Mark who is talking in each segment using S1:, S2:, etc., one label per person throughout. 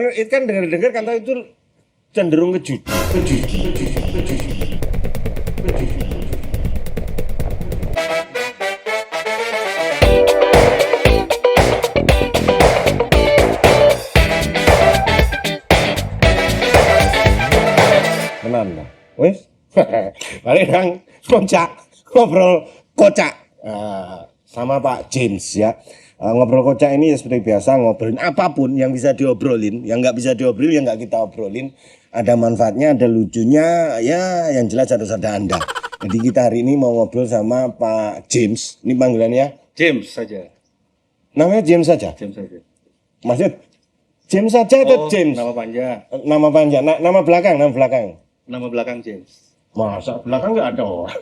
S1: Itu kan dengar-dengar kata itu cenderung ke judi. Kenapa? Wes, balik nang kocak ngobrol kocak. Sama Pak James ya. Ngobrol kocak ini ya seperti biasa, ngobrolin apapun yang bisa diobrolin, yang nggak bisa diobrolin, yang nggak kita obrolin. Ada manfaatnya, ada lucunya, ya yang jelas harus ada Anda. Jadi kita hari ini mau ngobrol sama Pak James. Ini panggilannya
S2: James saja.
S1: namanya James saja.
S2: James saja.
S1: Maksudnya James saja atau James?
S2: Nama panjang.
S1: Nama panjang, nama belakang, nama belakang.
S2: Nama belakang James.
S1: Masa belakang nggak ada orang?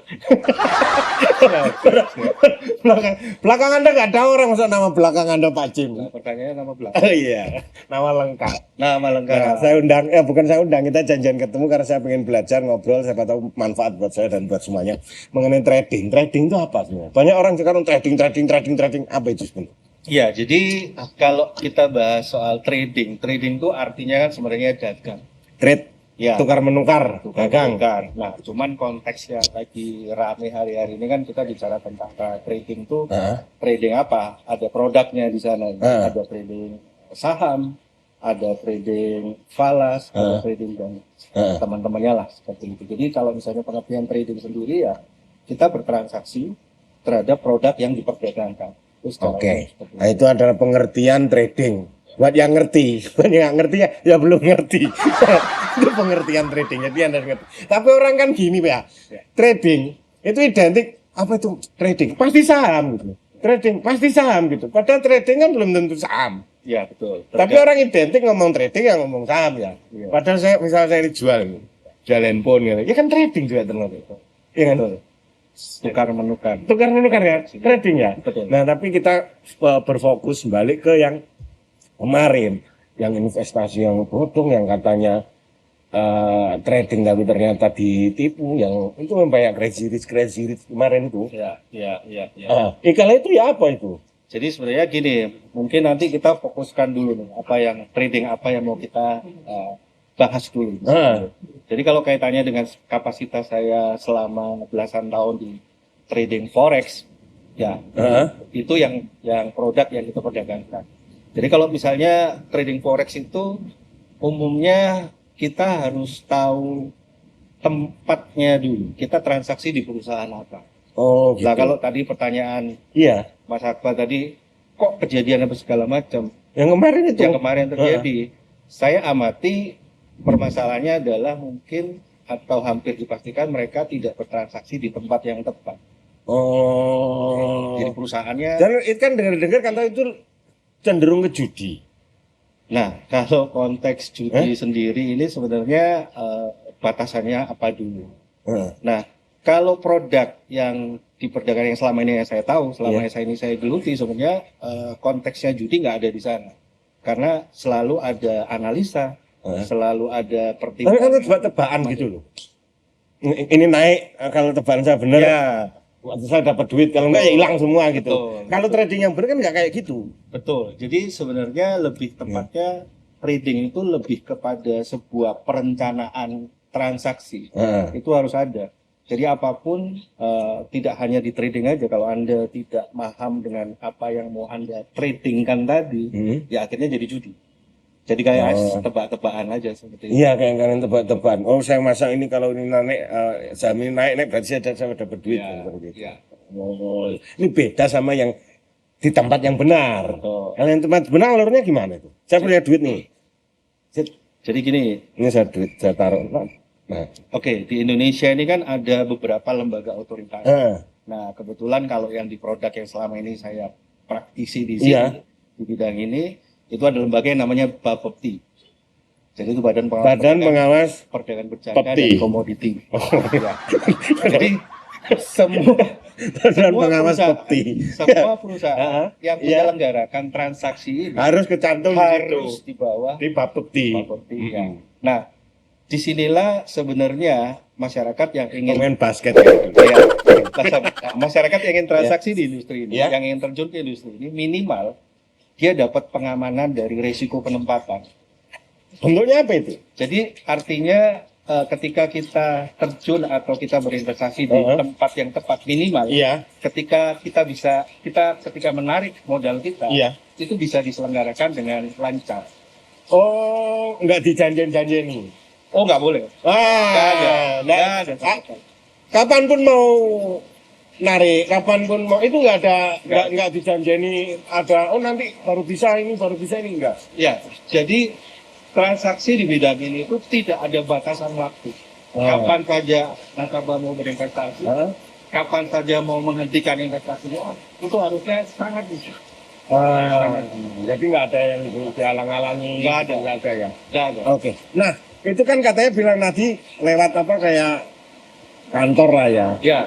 S1: belakang Anda nggak ada orang, masa nama belakang Anda Pak Jim?
S2: Nah, pertanyaannya nama belakang.
S1: Oh iya, nama lengkap.
S2: Nama lengkap.
S1: Nah, saya undang, bukan saya undang, kita janjian ketemu karena saya pengen belajar ngobrol, siapa tahu manfaat buat saya dan buat semuanya mengenai trading. Trading itu apa sebenarnya? Banyak orang sekarang trading, apa itu sebenarnya?
S2: Ya, jadi kalau kita bahas soal trading itu artinya kan sebenarnya dagang.
S1: Trade,
S2: Ya.
S1: tukar menukar, dagang.
S2: Nah, cuman konteksnya lagi rame hari-hari ini kan kita bicara tentang trading itu trading apa? Ada produknya di sana. Ada trading saham, ada trading falas, ada trading dan teman-temannya lah seperti itu. Jadi kalau misalnya pengertian trading sendiri ya kita bertransaksi terhadap produk yang diperdagangkan.
S1: Oke. Nah, itu adalah pengertian trading. Buat yang ngerti, buat yang nggak ngerti ya belum ngerti. Itu pengertian trading, jadi Anda ngerti. Tapi orang kan gini Pak, trading itu identik apa itu trading? Pasti saham gitu. Trading pasti saham gitu. Padahal trading kan belum tentu saham.
S2: Ya betul.
S1: Tapi orang identik ngomong trading ya ngomong saham ya. Padahal misalnya saya dijual, jual handphone gitu. Ya kan trading juga ternyata. Iya kan?
S2: Tukar menukar
S1: ya, trading ya.
S2: Betul.
S1: Nah tapi kita berfokus balik ke yang kemarin, yang investasi yang bodong, yang katanya trading tapi ternyata ditipu, yang itu membayar crazy rich kemarin itu.
S2: Ya.
S1: Kalau itu ya apa itu?
S2: Jadi sebenarnya gini, mungkin nanti kita fokuskan dulu nih, apa yang mau kita bahas dulu. Jadi kalau kaitannya dengan kapasitas saya selama belasan tahun di trading forex, ya itu yang produk yang kita perdagangkan. Jadi kalau misalnya trading forex itu umumnya kita harus tahu tempatnya dulu. Kita transaksi di perusahaan apa.
S1: Oh, gitu.
S2: Nah, kalau tadi pertanyaan Mas Akbar tadi, kok kejadian apa segala macam?
S1: Yang kemarin
S2: terjadi, saya amati permasalahannya adalah mungkin atau hampir dipastikan mereka tidak bertransaksi di tempat yang tepat.
S1: Oh.
S2: Jadi perusahaannya.
S1: Dan itu kan dengar-dengar kata itu cenderung ke judi.
S2: Nah, kalau konteks judi sendiri ini sebenarnya batasannya apa dulu? Nah, kalau produk yang diperdagangkan yang selama ini yang saya tahu, selama ini saya geluti sebenarnya konteksnya judi nggak ada di sana. Karena selalu ada analisa, selalu ada pertimbangan.
S1: Tapi kan tebak-tebakan gitu loh. Ini naik kalau tebakan saya benar.
S2: Ya.
S1: Waktu saya dapat duit, kalau enggak ya hilang semua gitu. Kalau trading yang benar kan nggak kayak gitu.
S2: Betul. Jadi sebenarnya lebih tepatnya trading itu lebih kepada sebuah perencanaan transaksi. Itu harus ada. Jadi apapun tidak hanya di trading aja. Kalau Anda tidak paham dengan apa yang mau Anda tradingkan tadi, ya akhirnya jadi judi. Jadi kayak tebak-tebakan aja seperti itu.
S1: Iya, kayak kalian tebak-tebakan. Oh, saya masang ini kalau ini naik, saham ini naik berarti saya dapat duit. Oh, ini beda sama yang di tempat yang benar. Kalau yang tempat benar alurnya gimana itu? Saya punya duit nih.
S2: Jadi gini.
S1: Ini saya duit, saya taruh. Nah.
S2: Oke, di Indonesia ini kan ada beberapa lembaga otoritas. Nah, kebetulan kalau yang di produk yang selama ini saya praktisi di sini, di bidang ini, itu ada lembaga yang namanya Bapepti. Jadi itu Badan Pengawas Perdagangan Berjangka dan Komoditi. Jadi semua perusahaan yang menyelenggarakan transaksi ini
S1: harus kecantum
S2: harus di bawah
S1: di Bapepti.
S2: Nah, disinilah sebenarnya masyarakat yang ingin
S1: main basket
S2: masyarakat yang ingin transaksi di industri ini, yang ingin terjun ke industri ini, minimal dia dapat pengamanan dari risiko penempatan.
S1: Bentuknya apa itu?
S2: Jadi artinya ketika kita terjun atau kita berinvestasi di tempat yang tepat minimal,
S1: Iya.
S2: ketika menarik modal kita,
S1: Iya.
S2: itu bisa diselenggarakan dengan lancar.
S1: Oh, nggak dijanjin-janjini.
S2: Oh, nggak boleh. Nggak ada. Nggak ada.
S1: Kapanpun mau narik, kapanpun mau itu nggak ada, nggak dijanjini ada. Oh nanti baru bisa ini enggak.
S2: Ya, jadi transaksi di bidang ini itu tidak ada batasan waktu. Kapan saja nasabah mau berinvestasi, kapan saja mau menghentikan investasinya, itu harusnya sangat bisa.
S1: Jadi nggak ada yang dihalang-halangi.
S2: Nggak ada.
S1: Ya.
S2: Nggak ada.
S1: Oke. Nah, itu kan katanya bilang tadi lewat apa kayak kantor lah ya.
S2: Ya.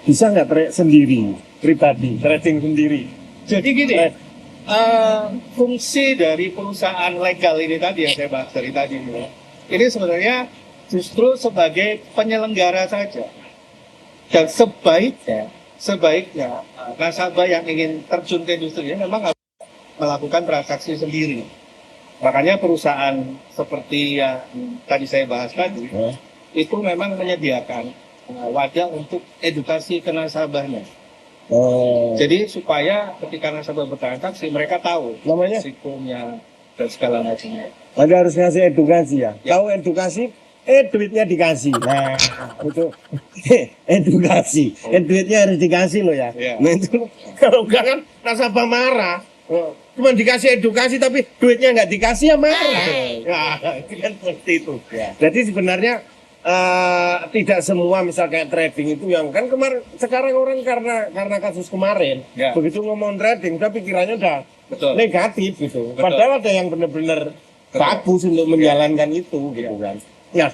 S1: Bisa nggak sendiri, pribadi, trading sendiri?
S2: Jadi gini, fungsi dari perusahaan legal ini tadi yang saya bahas dari tadi ini sebenarnya justru sebagai penyelenggara saja. Dan sebaiknya nasabah yang ingin terjun ke industri ini memang harus melakukan transaksi sendiri. Makanya perusahaan seperti yang tadi saya bahas tadi, itu memang menyediakan wadah untuk edukasi ke nasabahnya. Jadi supaya ketika nasabah bertransaksi mereka tahu
S1: namanya
S2: risikonya dan segala macamnya.
S1: Ada harus ngasih edukasi ya. Tahu edukasi, duitnya dikasih. Nah, itu edukasi. Duitnya harus dikasih loh ya. Nah itu kalau enggak kan nasabah marah. Cuma dikasih edukasi tapi duitnya nggak dikasih ya marah. Ya, itu kan seperti itu. Jadi sebenarnya tidak semua misal kayak trading itu yang kan sekarang orang karena kasus kemarin begitu ngomong trading udah pikirannya udah negatif gitu. Padahal ada yang benar-benar bagus untuk menjalankan itu gitu kan. Ya.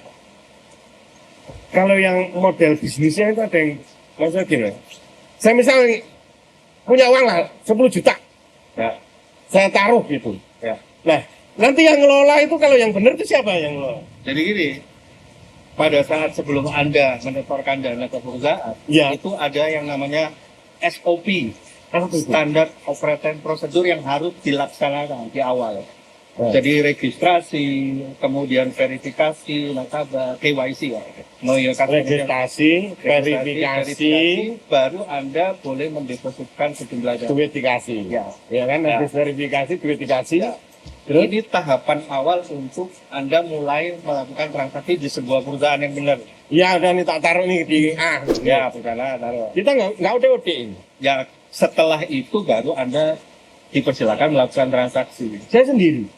S1: Kalau yang model bisnisnya itu ada yang maksudnya gini. Saya misalnya punya uang lah 10 juta. Saya taruh gitu. Nah, nanti yang ngelola itu kalau yang benar itu siapa yang ngelola?
S2: Jadi gini, pada saat sebelum Anda menyetorkan dana ke perusahaan, itu ada yang namanya SOP, Standard Operating Procedure yang harus dilaksanakan di awal. Jadi registrasi, kemudian verifikasi nasabah, KYC ya.
S1: Registrasi, verifikasi,
S2: baru Anda boleh mendepositkan sejumlah dana.
S1: Duit dikasih. Ya kan, habis verifikasi, duit dikasih.
S2: Terus? Ini tahapan awal untuk Anda mulai melakukan transaksi di sebuah perusahaan yang benar.
S1: Iya, dan tak taruh nih di
S2: Ya, perusahaan taruh.
S1: Kita nggak OD ini.
S2: Ya, setelah itu baru Anda dipersilakan melakukan transaksi.
S1: Saya sendiri.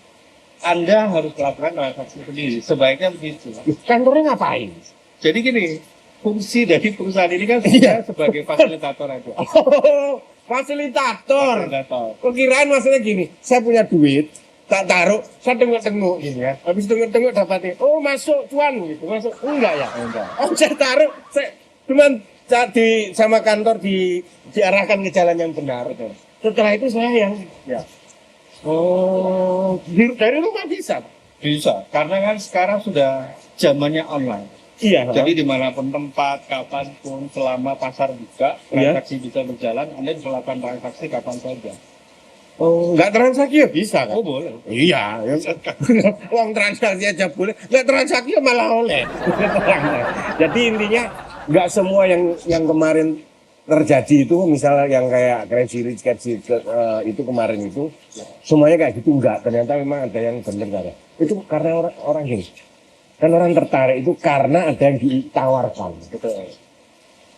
S2: Anda harus melakukan transaksi sendiri. Sebaiknya begitu.
S1: Kantornya ngapain?
S2: Jadi gini, fungsi dari perusahaan ini kan sebagai fasilitator aja.
S1: Oh, fasilitator. Kok kirain maksudnya gini, saya punya duit, tak taruh, saya tengok-tengok gitu ya. Habis tengok-tengok dapatnya, oh masuk cuan gitu, masuk. Enggak ya? Enggak. Oh saya taruh, saya cuman sama kantor diarahkan ke jalan yang benar. Setelah itu saya yang dari rumah bisa?
S2: Bisa, karena kan sekarang sudah zamannya online.
S1: Iya.
S2: Jadi dimanapun tempat, kapanpun, selama pasar buka, transaksi bisa berjalan, Anda bisa melakukan transaksi kapan saja.
S1: Oh, nggak transaksi ya bisa kan?
S2: Oh boleh.
S1: Iya, uang transaksi aja boleh, nggak transaksi ya malah oleh. Jadi intinya nggak semua yang kemarin terjadi itu misalnya yang kayak Crazy Rich itu kemarin itu semuanya kayak gitu enggak, ternyata memang ada yang benar. Itu karena orang gini kan orang tertarik itu karena ada yang ditawarkan.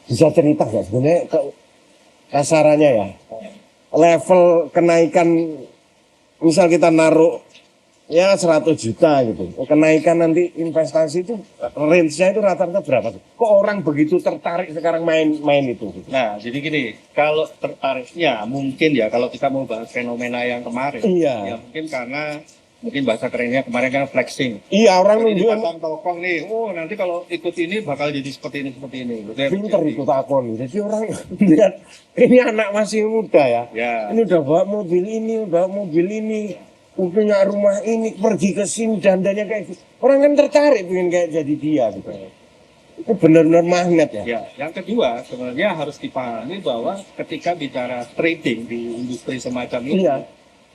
S1: Bisa cerita nggak sebenarnya kasarannya ya level kenaikan misal kita naruh ya 100 juta gitu, kenaikan nanti investasi itu range-nya itu rata-rata berapa tuh? Kok orang begitu tertarik sekarang main itu? Gitu?
S2: Nah, jadi gini, kalau tertariknya mungkin ya kalau kita mau bahas fenomena yang kemarin, ya mungkin karena bahasa kerennya kemarin kan flexing.
S1: Iya, orang
S2: ini pasang tokong nih, oh nanti kalau ikut ini bakal jadi seperti ini.
S1: Pinter itu takon, jadi orang lihat ini anak masih muda ya. Ini udah bawa mobil ini. Punya rumah ini, pergi ke sini, dandanya kayak gitu. Orang kan tertarik pengen kayak jadi dia gitu. Itu benar-benar magnet ya.
S2: Yang kedua sebenarnya harus dipahami bahwa ketika bicara trading di industri semacam ini,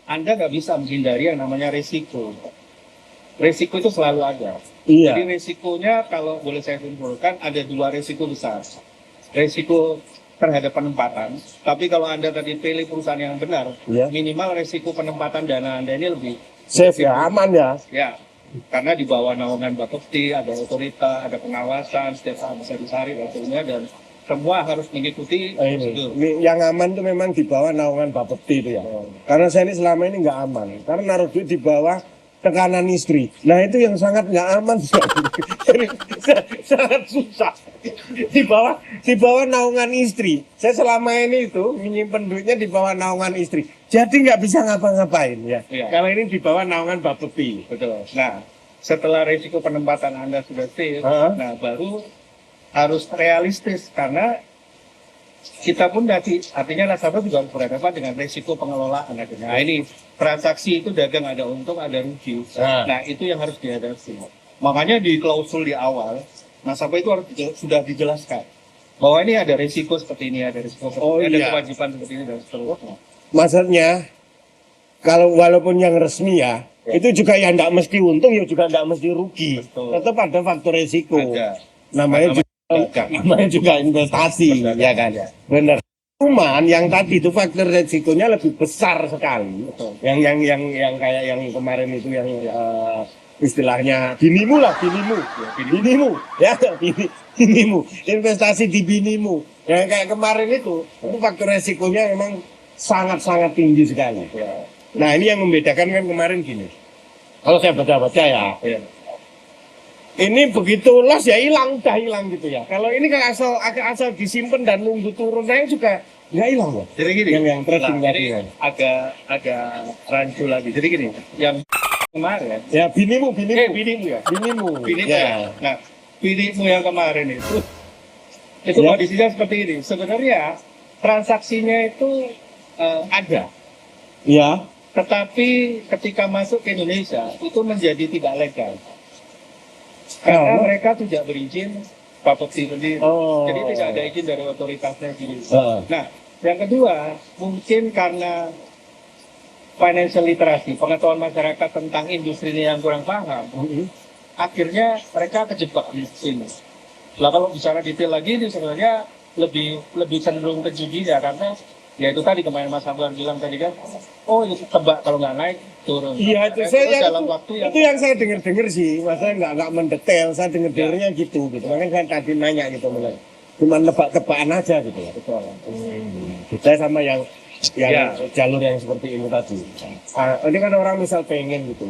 S2: Anda nggak bisa menghindari yang namanya risiko. Resiko itu selalu ada.
S1: Iya.
S2: Jadi resikonya kalau boleh saya simpulkan ada 2 resiko besar. Resiko terhadap penempatan, tapi kalau Anda tadi pilih perusahaan yang benar,
S1: Iya.
S2: minimal resiko penempatan dana Anda ini lebih
S1: Safe ya, aman ya.
S2: ya. Karena di bawah naungan Bapepti, ada otorita, ada pengawasan, setiap saat bisa dicari hasilnya dan semua harus mengikuti prosedur.
S1: Ini yang aman tuh memang di bawah naungan Bapepti itu ya. Karena saya ini selama ini nggak aman. Karena naruh duit di bawah tekanan istri. Nah itu yang sangat nggak aman. Jadi, sangat susah. Di bawah naungan istri. Saya selama ini itu menyimpan duitnya di bawah naungan istri. Jadi nggak bisa ngapa-ngapain ya.
S2: Iya.
S1: Kalau ini di bawah naungan Bapepti.
S2: Betul. Nah, setelah resiko penempatan Anda sudah safe, nah baru harus realistis karena kita pun artinya nasabah juga harus berhadapan dengan resiko pengelolaan akhirnya. Nah, ini transaksi itu dagang ada untung ada rugi. Nah itu yang harus dihadapi. Makanya di klausul di awal nasabah itu harus sudah dijelaskan bahwa ini ada resiko seperti ini, ada resiko seperti ini, ada kewajiban seperti ini dan seterusnya.
S1: Maksudnya kalau walaupun yang resmi ya, itu juga ya tidak mesti untung ya juga tidak mesti rugi.
S2: Betul.
S1: Tetap ada faktor resiko.
S2: Ada.
S1: Namanya juga investasi, ya kan? Benar. Cuman yang tadi itu faktor resikonya lebih besar sekali.
S2: Betul.
S1: Yang kayak yang kemarin itu yang istilahnya binimu, investasi di binimu. Yang kayak kemarin itu faktor resikonya memang sangat tinggi sekali. Nah ini yang membedakan kan kemarin gini. Kalau saya baca ya. Ini begitu los ya udah hilang gitu ya. Kalau ini kan asal disimpan dan nunggu turun saya juga nggak hilang ya.
S2: Jadi gini,
S1: yang trading tadi kan.
S2: agak rancu lagi. Jadi gini, yang kemarin
S1: Ya binimu ya.
S2: binimu
S1: Ya.
S2: Nah, binimu yang kemarin itu
S1: Ya.
S2: kondisinya seperti ini. Sebenarnya transaksinya itu ada,
S1: Ya.
S2: tetapi ketika masuk ke Indonesia itu menjadi tidak legal. Karena mereka tidak berizin Bapepti sendiri. Jadi tidak ada izin dari otoritasnya sendiri. Nah, yang kedua, mungkin karena financial literacy, pengetahuan masyarakat tentang industri ini yang kurang paham, akhirnya mereka kejebak di sini. Lah kalau bicara detail lagi, ini sebenarnya lebih cenderung ke judi ya, karena ya itu tadi kemarin Mas Hamdan bilang tadi kan, oh itu tebak kalau nggak naik turun.
S1: Iya itu
S2: dalam waktu
S1: itu yang saya dengar sih, maksudnya nggak mendetail, saya dengarnya gitu. Makanya saya tadi nanya gitu, cuma nebak-tebakan aja gitu ya.
S2: Betul.
S1: Saya sama yang jalur yang seperti ini tadi. Ini kan orang misal pengen gitu,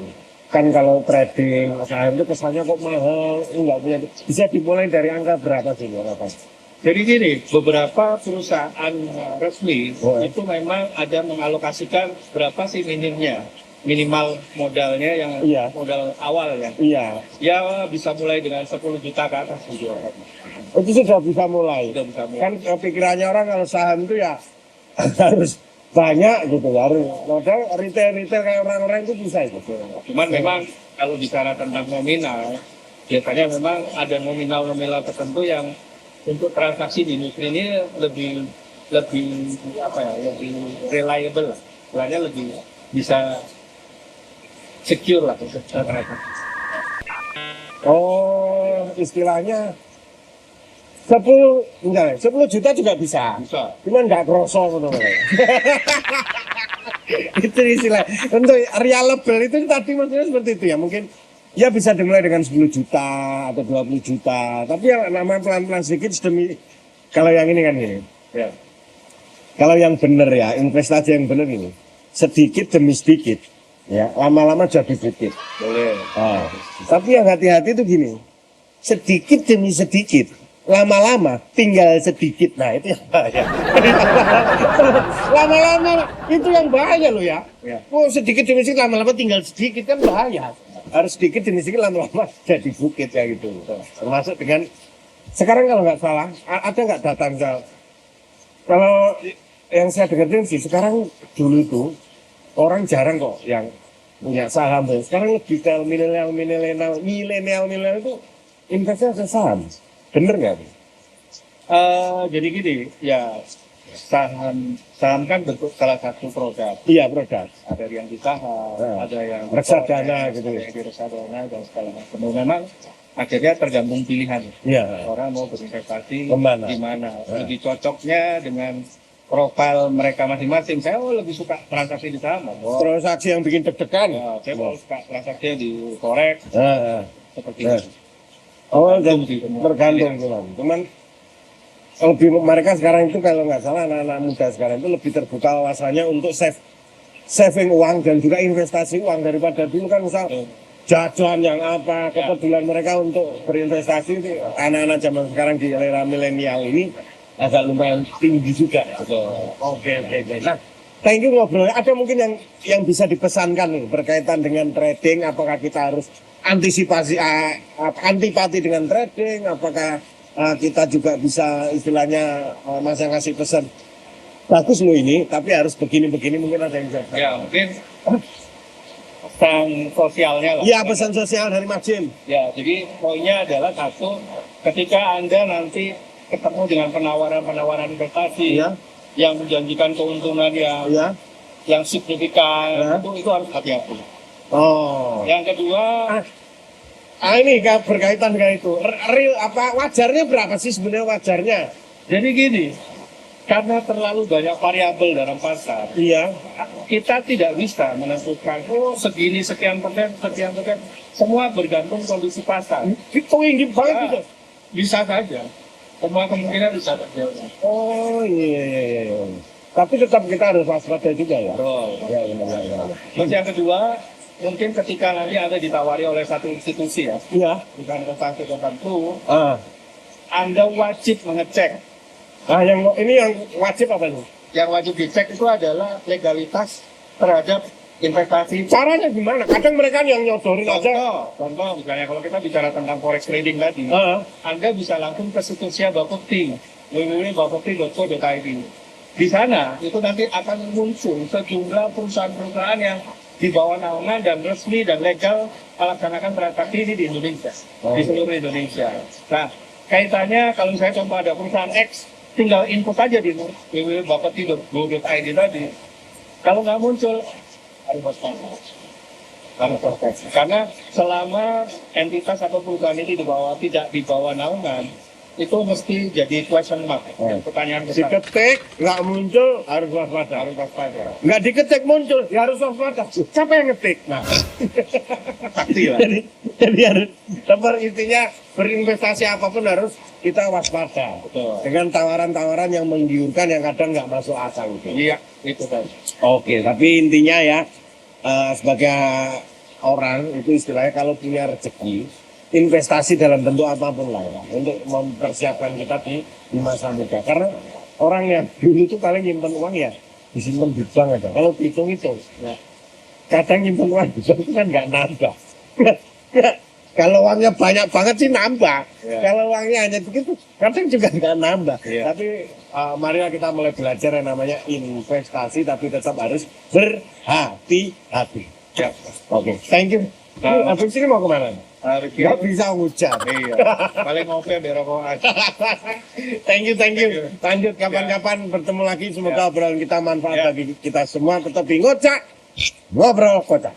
S1: kan kalau trading saham itu kesannya kok mahal, nggak punya. Bisa dimulai dari angka berapa sih berapa?
S2: Jadi gini, beberapa perusahaan resmi itu memang ada mengalokasikan berapa sih minimal modalnya yang modal awal ya.
S1: Iya.
S2: Ya bisa mulai dengan 10 juta ke atas gitu.
S1: Itu sudah bisa mulai. Kan pikirannya orang kalau saham itu ya harus banyak gitu, harus modal retail kayak orang-orang itu bisa itu.
S2: Cuman memang kalau bicara tentang nominal, biasanya memang ada nominal tertentu yang untuk transaksi di industri ini lebih reliable lah, istilahnya lebih bisa secure lah.
S1: Oh, istilahnya 10 juta juga bisa. Cuman nggak krosong gitu. Itu istilah. Untuk reliable itu tadi maksudnya seperti itu ya. Mungkin ya bisa dimulai dengan 10 juta atau 20 juta. Tapi yang namanya pelan-pelan sedikit demi kalau yang ini kan gini. Ya. Kalau yang benar ya, investasi yang benar ini sedikit demi sedikit. Ya, lama-lama jadi bukit.
S2: Boleh.
S1: Tapi yang hati-hati itu gini. Sedikit demi sedikit. Lama-lama tinggal sedikit. Nah itu yang bahaya. Lama-lama itu yang bahaya loh ya. Oh sedikit demi sedikit lama-lama tinggal sedikit kan bahaya. Harus sedikit demi sedikit lama-lama jadi bukit ya gitu. Termasuk dengan sekarang kalau nggak salah ada nggak data kalau yang saya dengar sih sekarang dulu itu orang jarang kok yang punya saham. Sekarang lebih ke milenial itu investasi saham. Bener nggak?
S2: Jadi gini, ya saham kan bentuk salah satu produk.
S1: Iya, produk.
S2: Ada yang di saham, ada yang
S1: reksadana
S2: forex,
S1: gitu.
S2: ada yang di reksadana dan segala macam. Memang akhirnya tergantung pilihan.
S1: Iya.
S2: Orang mau berinvestasi
S1: Kemana?
S2: di mana? Lebih cocoknya dengan profil mereka masing-masing. Saya lebih suka transaksi di saham.
S1: Transaksi yang bikin deg-degan.
S2: Ya, saya mau suka transaksi di forex seperti
S1: Nah.
S2: itu.
S1: Oh, dan
S2: Tergantung.
S1: tergantung cuman lebih mereka sekarang itu kalau nggak salah anak-anak muda sekarang itu lebih terbuka wawasannya untuk saving uang dan juga investasi uang daripada dulu kan misal jajan yang apa kepedulian mereka untuk berinvestasi itu anak-anak zaman sekarang di era milenial ini agak lumayan tinggi juga. Oke. Nah, thank you ngobrolnya. Ada mungkin yang bisa dipesankan nih berkaitan dengan trading, apakah kita harus antisipasi antipati dengan trading, apakah kita juga bisa istilahnya Mas yang ngasih pesan bagus lo ini tapi harus begini mungkin ada yang bisa.
S2: Ya, mungkin pesan sosialnya lah.
S1: Iya, pesan sosial dari Mas Jim.
S2: Ya, jadi poinnya adalah satu, ketika Anda nanti ketemu dengan penawaran investasi
S1: Iya.
S2: yang menjanjikan keuntungan
S1: Iya.
S2: yang signifikan,
S1: Ya.
S2: itu harus hati-hati.
S1: Oh.
S2: Yang kedua,
S1: Ini berkaitan dengan itu. Real apa wajarnya berapa sih sebenarnya wajarnya?
S2: jadi gini, karena terlalu banyak variabel dalam pasar,
S1: Iya.
S2: kita tidak bisa menentukan segini sekian persen, semua bergantung kondisi pasar.
S1: Itu tinggi banget
S2: Ya,
S1: gitu.
S2: bisa saja, semua kemungkinan bisa terjadi.
S1: Oh iya. Tapi tetap kita harus waspada juga ya.
S2: Betul.
S1: Ya.
S2: Terus yang kedua, mungkin ketika nanti Anda ditawari oleh satu institusi ya,
S1: Iya.
S2: bukan instansi tertentu,
S1: Ah.
S2: Anda wajib mengecek.
S1: Yang ini yang wajib apa nih?
S2: Yang wajib dicek itu adalah legalitas terhadap investasi.
S1: Caranya gimana? Kadang mereka yang nyodorin aja.
S2: Contoh, misalnya kalau kita bicara tentang forex trading tadi, Anda bisa langsung ke situsnya Bapepti, www.bapepti.co.id. Di sana itu nanti akan muncul sejumlah perusahaan-perusahaan yang di bawah naungan dan resmi dan legal melaksanakan transaksi ini di Indonesia, di seluruh Indonesia. Nah, kaitannya kalau saya contoh ada perusahaan X, tinggal input aja di www.bapepti.go.id tadi. Kalau nggak muncul, harus waspada. Karena selama entitas atau perusahaan ini tidak di bawah naungan, itu mesti jadi question mark, pertanyaan besar.
S1: Diketik nggak muncul harus waspada. Nggak diketik muncul ya harus waspada. Siapa yang ngetik? Nah,
S2: Pasti lah.
S1: jadi harus tetap intinya berinvestasi apapun harus kita waspada.
S2: Betul.
S1: Dengan tawaran-tawaran yang menggiurkan yang kadang nggak masuk akal gitu.
S2: Iya, itu kan.
S1: Oke, tapi intinya ya sebagai orang itu istilahnya kalau punya rezeki investasi dalam bentuk apapun lah ya, untuk mempersiapkan kita di masa muda. Karena orang yang dulu itu paling nyimpen uang ya disimpan di bank aja. Kalau dihitung itu, ya, kadang nyimpen uang di bank itu kan nggak nambah. Kalau uangnya banyak banget sih nambah.
S2: Ya.
S1: Kalau uangnya hanya begitu, kadang juga nggak nambah.
S2: Ya.
S1: Tapi mari kita mulai belajar yang namanya investasi, tapi tetap harus berhati-hati.
S2: Ya.
S1: Oke, thank you. Habis ini mau kemana? Nggak bisa hujan.
S2: Iya. Paling ngopi biar rokok aja.
S1: Thank you. Lanjut kapan-kapan bertemu lagi. Semoga obrolan kita manfaat bagi kita semua. Tetap di Ngocak, ngobrol kocak.